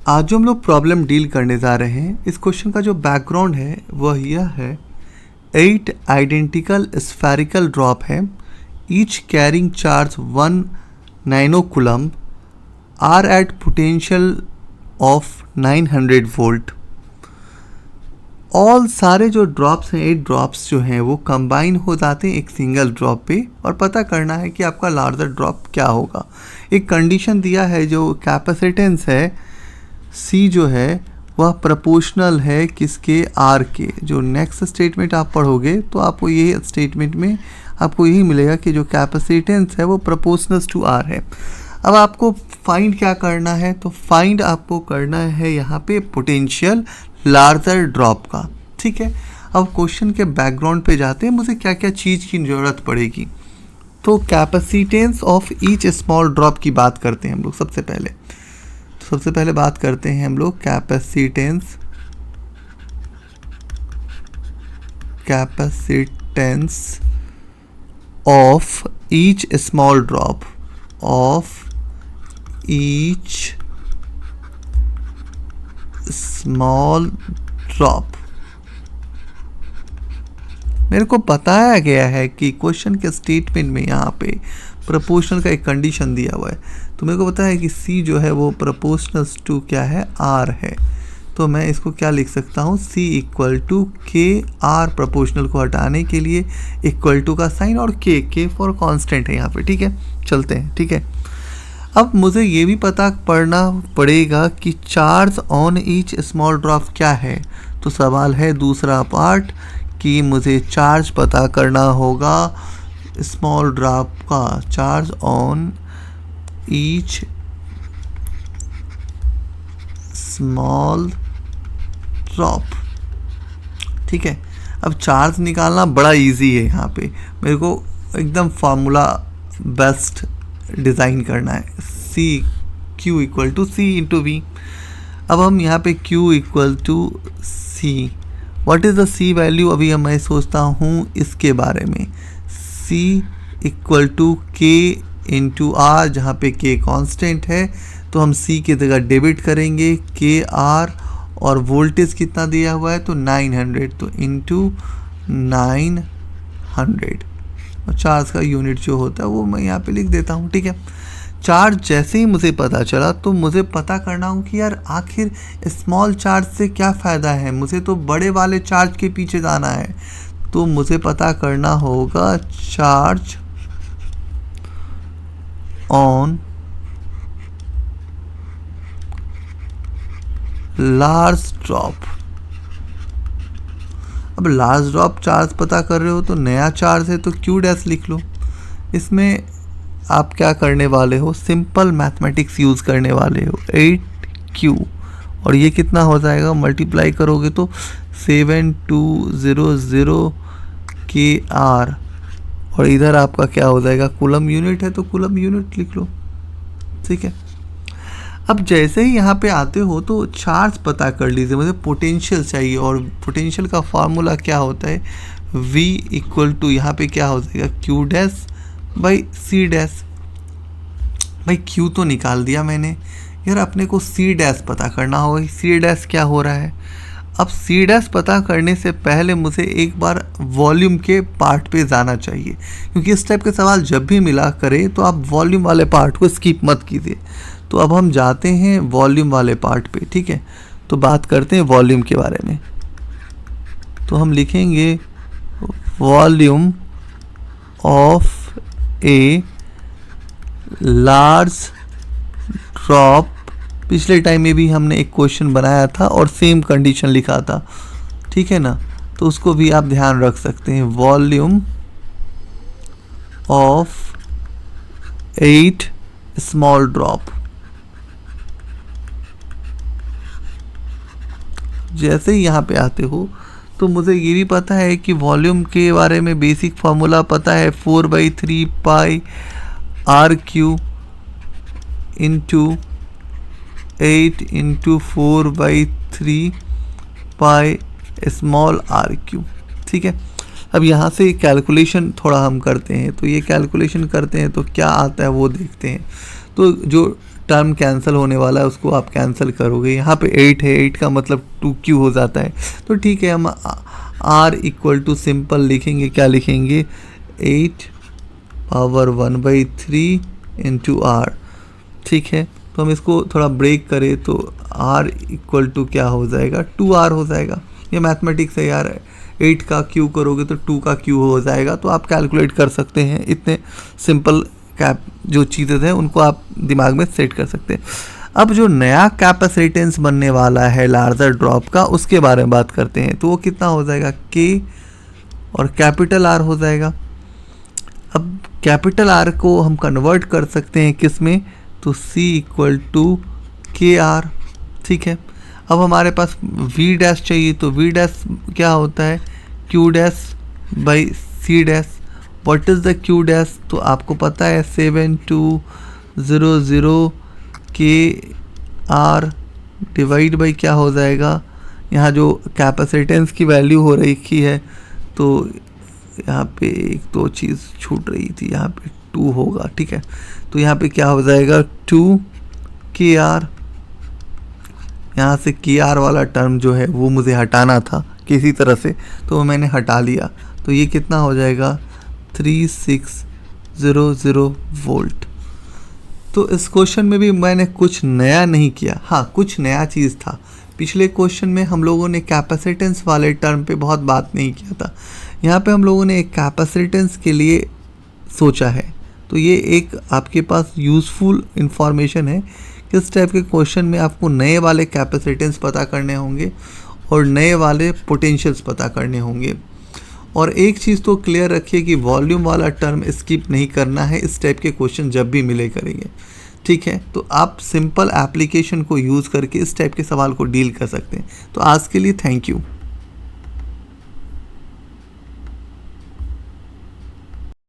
आज जो हम लोग प्रॉब्लम डील करने जा रहे हैं, इस क्वेश्चन का जो बैकग्राउंड है वह यह है 8 आइडेंटिकल स्फेरिकल ड्रॉप है, each carrying charge 1 nanocoulomb are at potential of 900 volt. All सारे जो ड्रॉप्स हैं 8 ड्रॉप्स जो हैं वो कंबाइन हो जाते हैं एक सिंगल ड्रॉप पे, और पता करना है कि आपका लार्जर ड्रॉप क्या होगा। एक कंडीशन दिया है, जो कैपेसिटेंस है C जो है वह प्रोपोर्शनल है किसके, R के। जो नेक्स्ट स्टेटमेंट आप पढ़ोगे तो आपको ये स्टेटमेंट में आपको यही मिलेगा कि जो कैपेसिटेंस है वो प्रोपोर्शनल टू R है। अब आपको फाइंड क्या करना है, तो फाइंड आपको करना है यहाँ पे पोटेंशियल लार्जर ड्रॉप का। ठीक है, अब क्वेश्चन के बैकग्राउंड पे जाते हैं, मुझे क्या क्या चीज़ की ज़रूरत पड़ेगी। तो capacitance of each small drop की बात करते हैं हम लोग। सबसे पहले बात करते हैं हम लोग capacitance of each small drop मेरे को बताया गया है कि क्वेश्चन के स्टेटमेंट में यहाँ पे प्रोपोर्शनल का एक कंडीशन दिया हुआ है, तो मेरे को पता है कि C जो है वो प्रोपोर्शनल टू क्या है, R है। तो मैं इसको क्या लिख सकता हूँ, C इक्वल टू के R, प्रोपोर्शनल को हटाने के लिए इक्वल टू का साइन, और के फॉर कांस्टेंट है यहाँ पे। ठीक है, चलते हैं। ठीक है, अब मुझे ये भी पता पड़ना पड़ेगा कि charge on each small drop क्या है। तो सवाल है दूसरा पार्ट कि मुझे चार्ज पता करना होगा स्मॉल ड्रॉप का, charge on each small drop. ठीक है, अब चार्ज निकालना बड़ा इजी है। यहाँ पे मेरे को एकदम फार्मूला बेस्ट डिज़ाइन करना है, Q equal to C into V। अब हम यहाँ पे Q equal to C, what is the C value, अभी मैं सोचता हूँ इसके बारे में। C equal to K into R, जहाँ पे K कांस्टेंट है, तो हम C की जगह डेबिट करेंगे KR, और वोल्टेज कितना दिया हुआ है, तो 900, तो इंटू 900, और चार्ज का यूनिट जो होता है वो मैं यहाँ पे लिख देता हूँ। ठीक है, चार्ज जैसे ही मुझे पता चला तो मुझे पता करना हो कि यार आखिर स्मॉल चार्ज से क्या फ़ायदा है, मुझे तो बड़े वाले चार्ज के पीछे जाना है। तो मुझे पता करना होगा चार्ज ऑन लार्ज ड्रॉप। अब लार्ज ड्रॉप चार्ज पता कर रहे हो तो नया चार्ज है तो Q डैश लिख लो। इसमें आप क्या करने वाले हो, सिंपल मैथमेटिक्स यूज़ करने वाले हो। 8Q, और ये कितना हो जाएगा, मल्टीप्लाई करोगे तो 7200 KR, और इधर आपका क्या हो जाएगा, कूलम यूनिट है तो कूलम यूनिट लिख लो। ठीक है, अब जैसे ही यहाँ पे आते हो तो चार्ज पता कर लीजिए, मुझे पोटेंशियल चाहिए, और पोटेंशियल का फार्मूला क्या होता है, V इक्वल टू यहाँ पे क्या हो जाएगा, Q dash by C dash. भाई Q तो निकाल दिया मैंने, यार अपने को C डैश पता करना होगा। C डैश क्या हो रहा है, अब C डैश पता करने से पहले मुझे एक बार वॉल्यूम के पार्ट पे जाना चाहिए, क्योंकि इस टाइप के सवाल जब भी मिला करे तो आप वॉल्यूम वाले पार्ट को स्किप मत कीजिए। तो अब हम जाते हैं वॉल्यूम वाले पार्ट पे। ठीक है, तो बात करते हैं वॉल्यूम के बारे में। तो हम लिखेंगे volume of a large drop. पिछले टाइम में भी हमने एक क्वेश्चन बनाया था और सेम कंडीशन लिखा था, ठीक है ना, तो उसको भी आप ध्यान रख सकते हैं। Volume of 8 small drop. जैसे ही यहाँ पे आते हो तो मुझे ये भी पता है कि वॉल्यूम के बारे में बेसिक फार्मूला पता है, 4/3 पाई RQ into 8 into 4/3 pi small RQ। ठीक है, अब यहाँ से कैलकुलेशन थोड़ा हम करते हैं, तो ये कैलकुलेशन करते हैं तो क्या आता है वो देखते हैं। तो जो टर्म कैंसिल होने वाला है उसको आप कैंसिल करोगे। यहाँ पे 8 है, 8 का मतलब 2q हो जाता है। तो ठीक है, हम r इक्वल टू सिंपल लिखेंगे, क्या लिखेंगे, 8 पावर 1/3 इंटू r। ठीक है, तो हम इसको थोड़ा ब्रेक करें तो r इक्वल टू क्या हो जाएगा, 2r हो जाएगा। ये मैथमेटिक्स है यार, 8 का q करोगे तो 2 का q हो जाएगा। तो आप कैलकुलेट कर सकते हैं, इतने सिंपल कैप जो चीज़ें हैं उनको आप दिमाग में सेट कर सकते हैं। अब जो नया कैपेसिटेंस बनने वाला है लार्जर ड्रॉप का, उसके बारे में बात करते हैं। तो वो कितना हो जाएगा, k और कैपिटल R हो जाएगा। अब कैपिटल R को हम कन्वर्ट कर सकते हैं किस में, तो C इक्वल टू KR। ठीक है, अब हमारे पास V डैश चाहिए, तो V डैश क्या होता है, Q dash by C dash. What is the Q dash, तो आपको पता है 7200 KR डिवाइड बाई क्या हो जाएगा, यहाँ जो कैपेसिटेंस की वैल्यू हो रही है, तो यहाँ पे एक दो चीज़ छूट रही थी, यहाँ पे 2 होगा। ठीक है, तो यहाँ पे क्या हो जाएगा 2 KR। यहाँ से KR वाला टर्म जो है वो मुझे हटाना था किसी तरह से, तो मैंने हटा लिया। तो ये कितना हो जाएगा, 3600 वोल्ट। तो इस क्वेश्चन में भी मैंने कुछ नया नहीं किया, हाँ कुछ नया चीज़ था। पिछले क्वेश्चन में हम लोगों ने कैपेसिटेंस वाले टर्म पे बहुत बात नहीं किया था, यहाँ पे हम लोगों ने एक कैपेसिटेंस के लिए सोचा है। तो ये एक आपके पास यूज़फुल इंफॉर्मेशन है। किस टाइप के क्वेश्चन में आपको नए वाले कैपेसिटेंस पता करने होंगे और नए वाले पोटेंशियल्स पता करने होंगे। और एक चीज़ तो क्लियर रखिए कि वॉल्यूम वाला टर्म स्किप नहीं करना है इस टाइप के क्वेश्चन जब भी मिले करेंगे। ठीक है, तो आप सिंपल एप्लीकेशन को यूज़ करके इस टाइप के सवाल को डील कर सकते हैं। तो आज के लिए थैंक यू।